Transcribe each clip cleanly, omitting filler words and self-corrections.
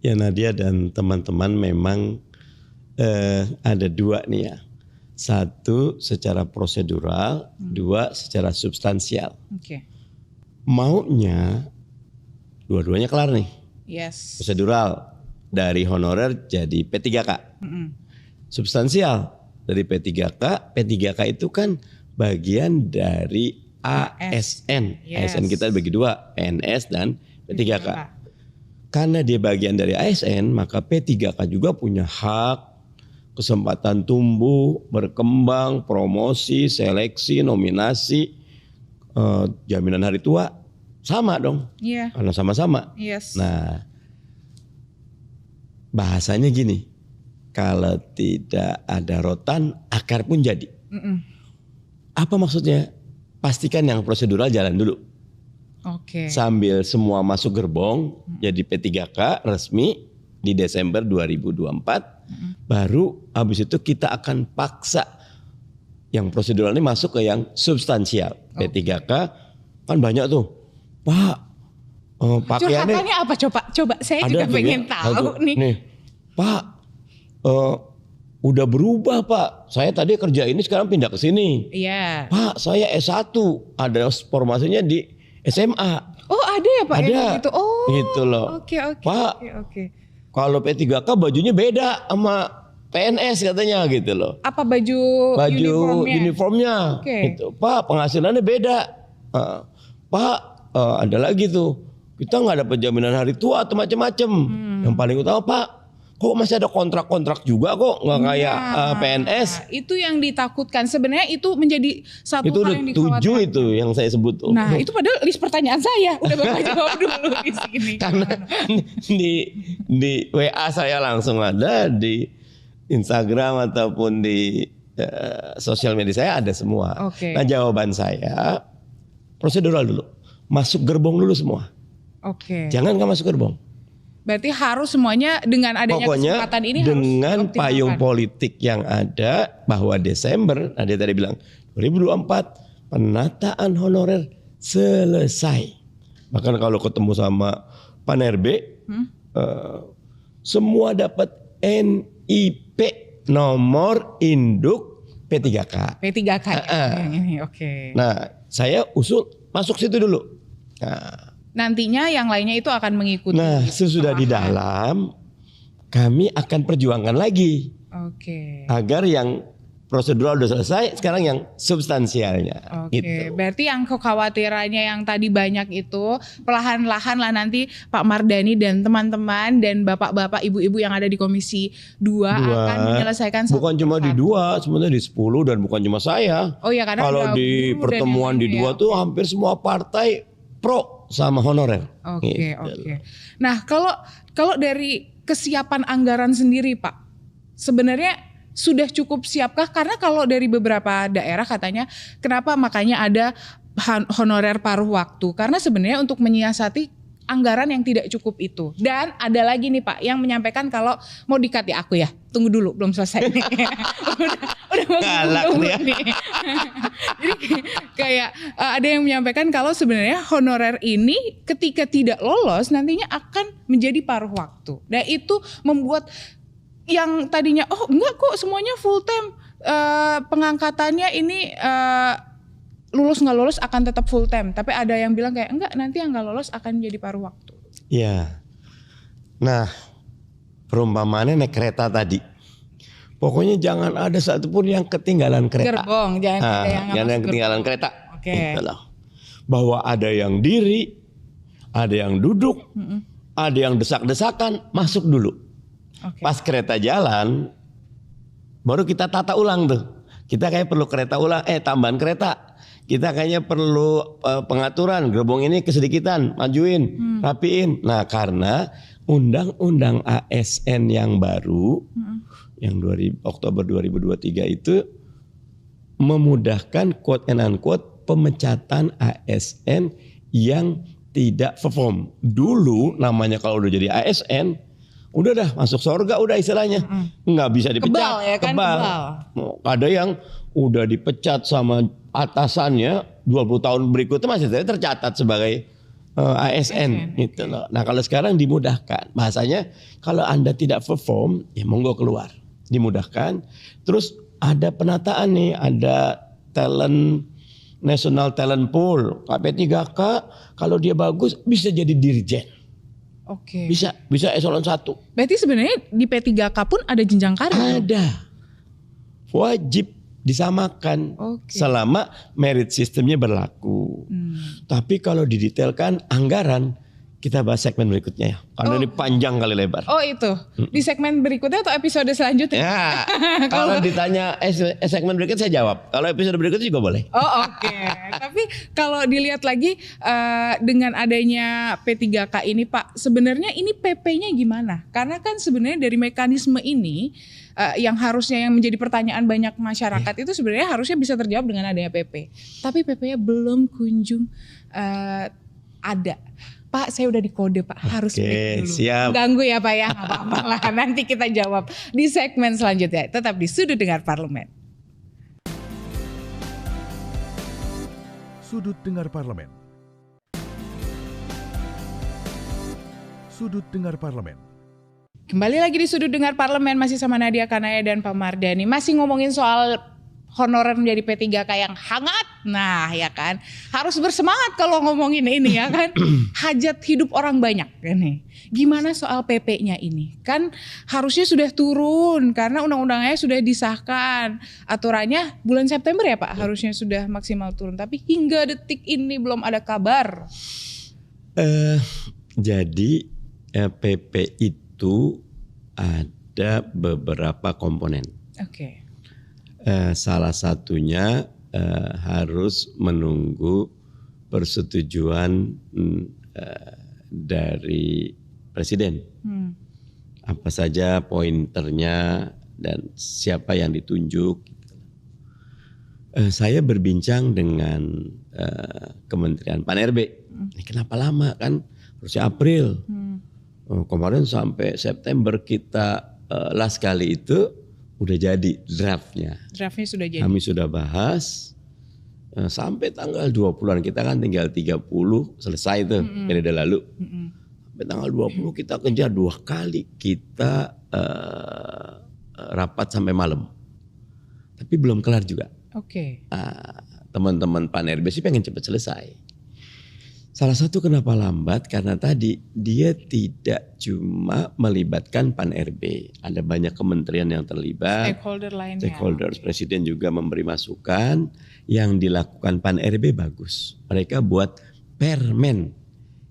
Ya Nadia dan teman-teman memang ada dua nih ya. Satu secara prosedural, dua secara substansial. Oke. Maunya dua-duanya kelar nih. Yes. Prosedural dari honorer jadi P3K. Substansial dari P3K. P3K itu kan bagian dari ASN. Yes. ASN kita bagi dua, PNS dan P3K. Karena dia bagian dari ASN, maka P3K juga punya hak, kesempatan tumbuh, berkembang, promosi, seleksi, nominasi, jaminan hari tua, sama dong. Iya. Karena sama-sama. Yes. Nah, bahasanya gini, kalau tidak ada rotan, akar pun jadi. Apa maksudnya? Pastikan yang prosedural jalan dulu. Oke. Sambil semua masuk gerbong jadi P3K resmi di Desember 2024. Baru habis itu kita akan paksa yang prosedural ini masuk ke yang substansial. P3K kan banyak tuh. Pak, pakaiannya curhatannya apa coba saya juga pengen tahu nih. Pak, udah berubah Pak. Saya tadi kerja ini sekarang pindah ke sini. Iya. Pak, saya S1, ada formasinya di SMA. Oh ada ya Pak? Ada. Gitu. Oh. Gitu loh. Oke. Pak, Oke. kalau P3K bajunya beda sama PNS katanya gitu loh. Apa baju uniformnya? Oke. Gitu. Pak, penghasilannya beda. Pak, ada lagi tuh. Kita nggak dapat jaminan hari tua atau macam-macam. Yang paling utama Pak, kok masih ada kontrak-kontrak juga kok, nggak kayak PNS. Itu yang ditakutkan. Sebenarnya itu menjadi satu Itu hal yang udah 7 itu yang saya sebut tuh. Nah itu padahal list pertanyaan saya. Udah Bapak jawab dulu di sini. Karena di WA saya langsung ada, di Instagram ataupun di sosial media saya ada semua. Oke. Nah jawaban saya prosedural dulu. Masuk gerbong dulu semua. Oke. Jangan nggak masuk gerbong. Berarti harus semuanya dengan adanya kesempatan ini dengan harus payung politik yang ada bahwa Desember, dia tadi bilang 2024 penataan honorer selesai. Bahkan kalau ketemu sama Panerbe, semua dapat NIP nomor induk P3K. P3K yang ini, oke. Nah, saya usul masuk situ dulu. Nah, nantinya yang lainnya itu akan mengikuti. Nah, sesudah di dalam kami akan perjuangkan lagi. Oke. Agar yang prosedural udah selesai, sekarang yang substansialnya. Oke. Gitu. Berarti yang kekhawatirannya yang tadi banyak itu perlahan-lahan lah nanti Pak Mardhani dan teman-teman dan bapak-bapak, ibu-ibu yang ada di Komisi 2 akan menyelesaikan satu bukan cuma di 2, sebenarnya di 10 dan bukan cuma saya. Oh ya, karena kalau di pertemuan di 2 tuh hampir semua partai pro sama honorer. Oke. Nah, kalau dari kesiapan anggaran sendiri, Pak, sebenarnya sudah cukup siapkah? Karena kalau dari beberapa daerah katanya, kenapa makanya ada honorer paruh waktu? Karena sebenarnya untuk menyiasati anggaran yang tidak cukup itu. Dan ada lagi nih Pak yang menyampaikan kalau mau di-cut ya aku ya. Tunggu dulu, belum selesai nih. udah ya. nih. Jadi kayak ada yang menyampaikan kalau sebenarnya honorer ini ketika tidak lolos nantinya akan menjadi paruh waktu. Dan itu membuat yang tadinya enggak kok semuanya full time, pengangkatannya ini lulus nggak lulus akan tetap full time, tapi ada yang bilang kayak enggak, nanti yang nggak lulus akan menjadi paruh waktu. Iya. Nah, perumpamaannya naik kereta tadi. Pokoknya jangan ada satupun yang ketinggalan kereta. Gerbong, jangan ada yang ketinggalan kereta. Oke. Itulah. Bahwa ada yang diri, ada yang duduk, ada yang desak-desakan, masuk dulu. Okay. Pas kereta jalan, baru kita tata ulang tuh. Kita kayak perlu kereta ulang, tambahan kereta. Kita kayaknya perlu pengaturan, gerbong ini kesedikitan, majuin, rapiin. Nah, karena undang-undang ASN yang baru, yang Oktober 2023 itu memudahkan quote and unquote pemecatan ASN yang tidak perform. Dulu namanya kalau udah jadi ASN, udah dah masuk surga udah istilahnya. Nggak bisa dipecat. Kebal ya kan? Kebal. Ada yang udah dipecat sama atasannya 20 tahun berikutnya masih tercatat sebagai ASN gitu loh. Nah kalau sekarang dimudahkan, bahasanya kalau Anda tidak perform, ya monggo keluar, dimudahkan. Terus ada penataan nih, ada talent, National Talent Pool, KP3K, kalau dia bagus bisa jadi dirjen. Oke. Bisa eselon 1. Berarti sebenarnya di P3K pun ada jenjang karir. Ada. Wajib disamakan Oke. selama merit sistemnya berlaku. Tapi kalau didetailkan anggaran, kita bahas segmen berikutnya ya. Karena ini panjang kali lebar. Oh itu, di segmen berikutnya atau episode selanjutnya? Ya, kalau ditanya segmen berikutnya saya jawab. Kalau episode berikutnya juga boleh. Oh oke. Tapi kalau dilihat lagi dengan adanya P3K ini Pak, sebenarnya ini PP-nya gimana? Karena kan sebenarnya dari mekanisme ini yang harusnya yang menjadi pertanyaan banyak masyarakat itu sebenarnya harusnya bisa terjawab dengan adanya PP. Tapi PP-nya belum kunjung ada. Pak, saya udah dikode Pak, harus break dulu. Siap. Ganggu ya Pak ya, nggak apa-apa lah. Nanti kita jawab di segmen selanjutnya. Tetap di Sudut Dengar Parlemen. Sudut Dengar Parlemen. Sudut Dengar Parlemen. Kembali lagi di Sudut Dengar Parlemen, masih sama Nadia Kanaya dan Pak Mardhani. Masih ngomongin soal honorer menjadi P3K yang hangat. Nah ya kan, harus bersemangat kalau ngomongin ini ya kan. Hajat hidup orang banyak ini. Gimana soal PP-nya ini? Kan harusnya sudah turun karena undang-undangnya sudah disahkan. Aturannya bulan September ya Pak, harusnya sudah maksimal turun. Tapi hingga detik ini belum ada kabar. Jadi PP itu ada beberapa komponen. Oke. Salah satunya harus menunggu persetujuan dari presiden. Apa saja pointernya dan siapa yang ditunjuk. Saya berbincang dengan Kementerian Pan-RB. Ini kenapa lama kan? Harusnya April. Kemarin sampai September kita last kali itu udah jadi draftnya. Draftnya sudah jadi. Kami sudah bahas sampai tanggal 20-an. Kita kan tinggal 30 selesai tuh periode lalu. Sampai tanggal 20 kita kejar 2 kali. Kita rapat sampai malam. Tapi belum kelar juga. Oke. Teman-teman Pan-RB sih pengen cepat selesai. Salah satu kenapa lambat karena tadi dia tidak cuma melibatkan Pan-RB. Ada banyak kementerian yang terlibat. Stakeholder lainnya. Stakeholders. Presiden juga memberi masukan. Yang dilakukan Pan-RB bagus. Mereka buat permen.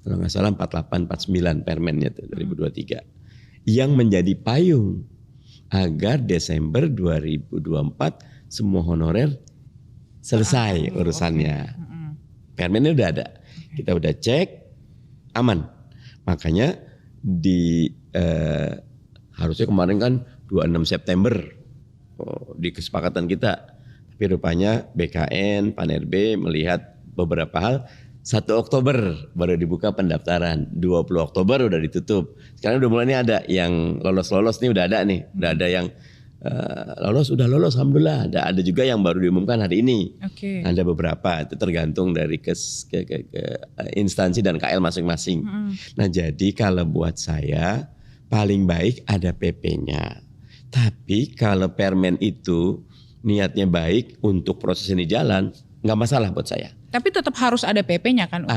Kalau nggak salah 48-49 permennya itu 2023. Yang menjadi payung. Agar Desember 2024 semua honorer selesai urusannya. Permennya udah ada. Kita udah cek aman. Makanya harusnya kemarin kan 26 September di kesepakatan kita. Tapi rupanya BKN, Pan-RB melihat beberapa hal. 1 Oktober baru dibuka pendaftaran. 20 Oktober udah ditutup. Sekarang udah mulai nih ada yang lolos-lolos nih udah ada nih. Udah ada yang udah lolos alhamdulillah. Ada juga yang baru diumumkan hari ini. Oke. Ada beberapa, itu tergantung dari ke instansi dan KL masing-masing. Nah jadi kalau buat saya paling baik ada PP-nya. Tapi kalau permen itu niatnya baik untuk proses ini jalan, nggak masalah buat saya. Tapi tetap harus ada PP-nya kan?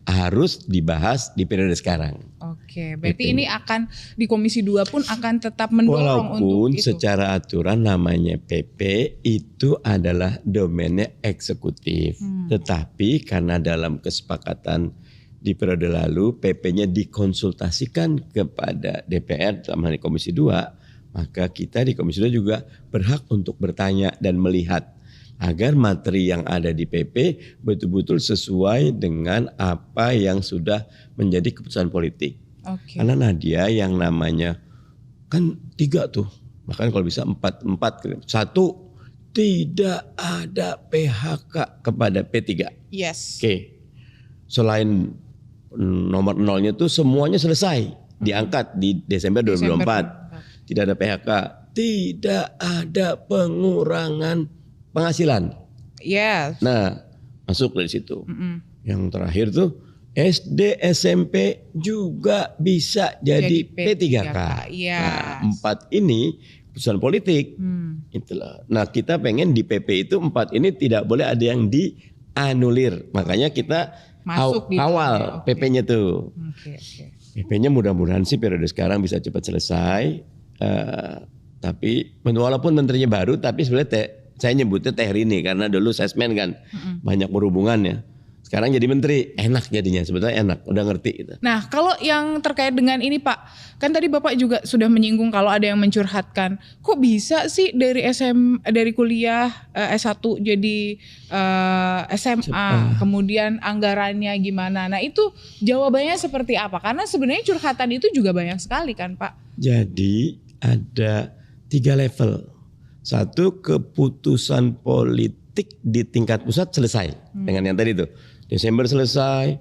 Harus dibahas di periode sekarang. Oke, berarti ini akan di Komisi 2 pun akan tetap mendorong walaupun untuk itu. Secara aturan namanya PP itu adalah domainnya eksekutif. Tetapi karena dalam kesepakatan di periode lalu PP-nya dikonsultasikan kepada DPR sama di Komisi 2, maka kita di Komisi 2 juga berhak untuk bertanya dan melihat agar materi yang ada di PP betul-betul sesuai dengan apa yang sudah menjadi keputusan politik. Oke. Karena Nadia yang namanya kan 3 tuh, bahkan kalau bisa 4. 1, tidak ada PHK kepada P3. Yes. Oke. Selain nomor 0-nya tuh semuanya selesai diangkat di Desember 2024. Tidak ada PHK, tidak ada pengurangan penghasilan. Yes. Nah, masuk dari situ. Yang terakhir tuh SD, SMP juga bisa jadi P3K. Yes. Nah, 4 ini keputusan politik. Itulah. Nah, kita pengen di PP itu 4 ini tidak boleh ada yang dianulir. Makanya kita Masuk di awal dalamnya. PP-nya tuh. Oke. PP-nya mudah-mudahan sih periode sekarang bisa cepat selesai. Tapi walaupun menterinya baru, tapi sebenarnya saya nyebutnya Teh Rini karena dulu sesmen kan banyak berhubungannya. Sekarang jadi menteri, enak jadinya, sebetulnya enak, udah ngerti gitu. Nah, kalau yang terkait dengan ini Pak, kan tadi Bapak juga sudah menyinggung kalau ada yang mencurhatkan, kok bisa sih dari kuliah S1 jadi SMA, kemudian anggarannya gimana? Nah, itu jawabannya seperti apa? Karena sebenarnya curhatan itu juga banyak sekali kan Pak. Jadi ada 3 level. 1, keputusan politik di tingkat pusat selesai dengan yang tadi itu. Desember selesai,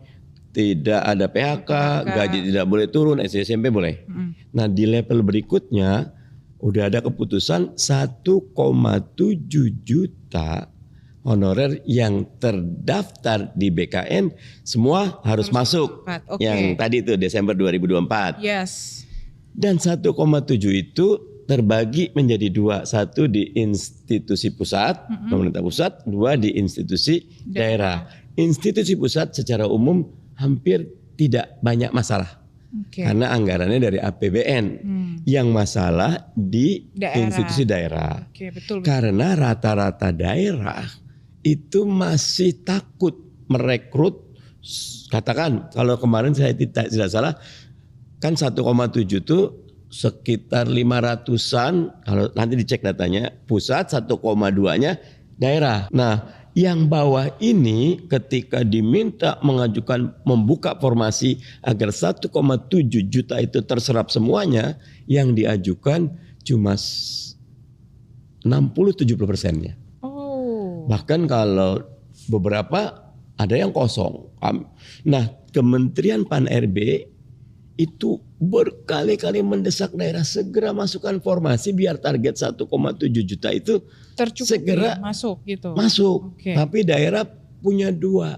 tidak ada PHK, gaji tidak boleh turun, SD SMP boleh. Nah, di level berikutnya udah ada keputusan 1,7 juta honorer yang terdaftar di BKN semua harus masuk. Okay. Yang tadi itu Desember 2024. Yes. Dan 1,7 itu terbagi menjadi 2. 1 di institusi pusat, pemerintah pusat, 2 di institusi daerah. Institusi pusat secara umum hampir tidak banyak masalah. Karena anggarannya dari APBN. Yang masalah di institusi daerah. Betul. Karena rata-rata daerah itu masih takut merekrut. Katakan kalau kemarin saya tidak salah, kan 1,7 itu sekitar 500-an, kalau nanti dicek datanya, pusat 1,2-nya daerah. Nah, yang bawah ini ketika diminta mengajukan membuka formasi agar 1,7 juta itu terserap semuanya, yang diajukan cuma 60-70%-nya. Bahkan kalau beberapa ada yang kosong. Nah, Kementerian Pan-RB itu berkali-kali mendesak daerah segera masukkan formasi biar target 1,7 juta itu tercukupi, segera masuk gitu. Masuk. Tapi daerah punya 2.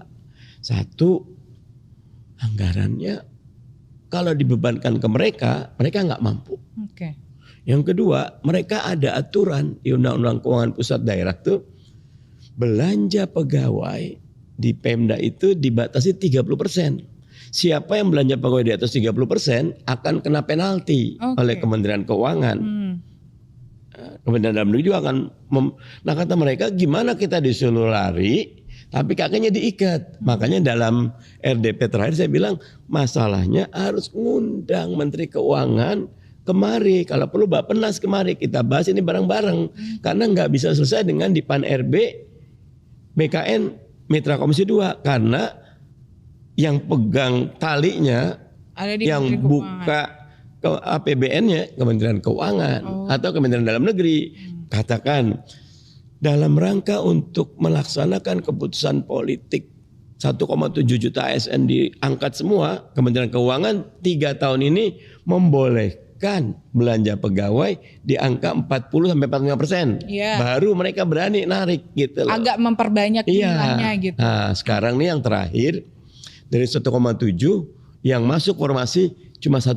1, anggarannya kalau dibebankan ke mereka nggak mampu. Yang kedua, mereka ada aturan di Undang-Undang Keuangan Pusat Daerah tuh belanja pegawai di Pemda itu dibatasi 30%. Siapa yang belanja pegawai di atas 30% akan kena penalti oleh Kementerian Keuangan. Kementerian Dalam Negeri juga akan nah kata mereka, gimana kita disuruh lari tapi kakinya diikat. Makanya dalam RDP terakhir saya bilang masalahnya harus ngundang Menteri Keuangan kemari, kalau perlu Bappenas kemari, kita bahas ini bareng-bareng. Karena nggak bisa selesai dengan di Pan-RB BKN Mitra Komisi 2 karena yang pegang talinya, ada di yang buka ke APBN-nya Kementerian Keuangan atau Kementerian Dalam Negeri. Katakan dalam rangka untuk melaksanakan keputusan politik 1,7 juta ASN diangkat semua, Kementerian Keuangan 3 tahun ini membolehkan belanja pegawai di angka 40-45%. Baru mereka berani narik gitu loh. Agak memperbanyak jumlahnya gitu. Nah, sekarang nih yang terakhir dari 1,7 yang masuk formasi cuma 1,2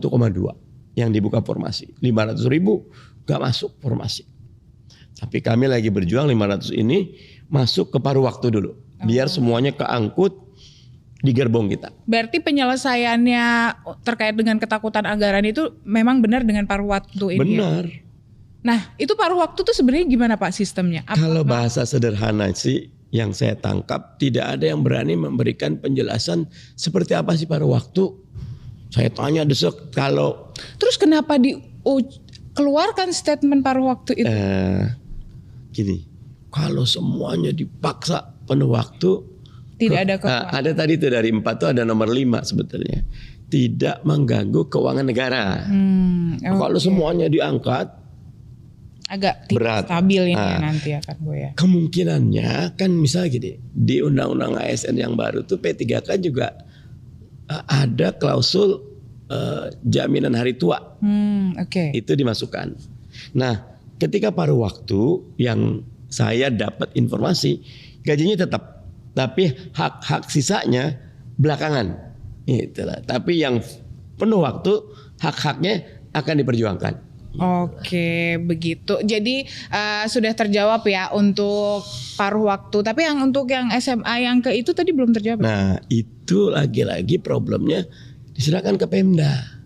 yang dibuka formasi. 500.000 gak masuk formasi. Tapi kami lagi berjuang 500 ini masuk ke paruh waktu dulu. Biar semuanya keangkut di gerbong kita. Berarti penyelesaiannya terkait dengan ketakutan anggaran itu memang benar dengan paruh waktu ini. Benar. Ya? Nah, itu paruh waktu tuh sebenarnya gimana Pak sistemnya? Kalau bahasa sederhana sih yang saya tangkap, tidak ada yang berani memberikan penjelasan seperti apa sih paruh waktu. Saya tanya desek kalau. Terus kenapa dikeluarkan statement paruh waktu itu? Gini, kalau semuanya dipaksa penuh waktu, tidak ada kekuatan. Ada tadi itu dari 4 itu ada nomor 5 sebetulnya. Tidak mengganggu keuangan negara. Kalau semuanya diangkat, agak berat, stabil ini nanti akan goyah. Kemungkinannya kan misalnya gini, di Undang-Undang ASN yang baru tuh P3K juga ada klausul jaminan hari tua. Itu dimasukkan. Nah, ketika paruh waktu yang saya dapat informasi, gajinya tetap, tapi hak-hak sisanya belakangan. Itulah. Tapi yang penuh waktu hak-haknya akan diperjuangkan. Oke, begitu. Jadi sudah terjawab ya untuk paruh waktu. Tapi yang untuk yang SMA yang ke itu tadi belum terjawab. Nah, itu lagi-lagi problemnya diserahkan ke Pemda.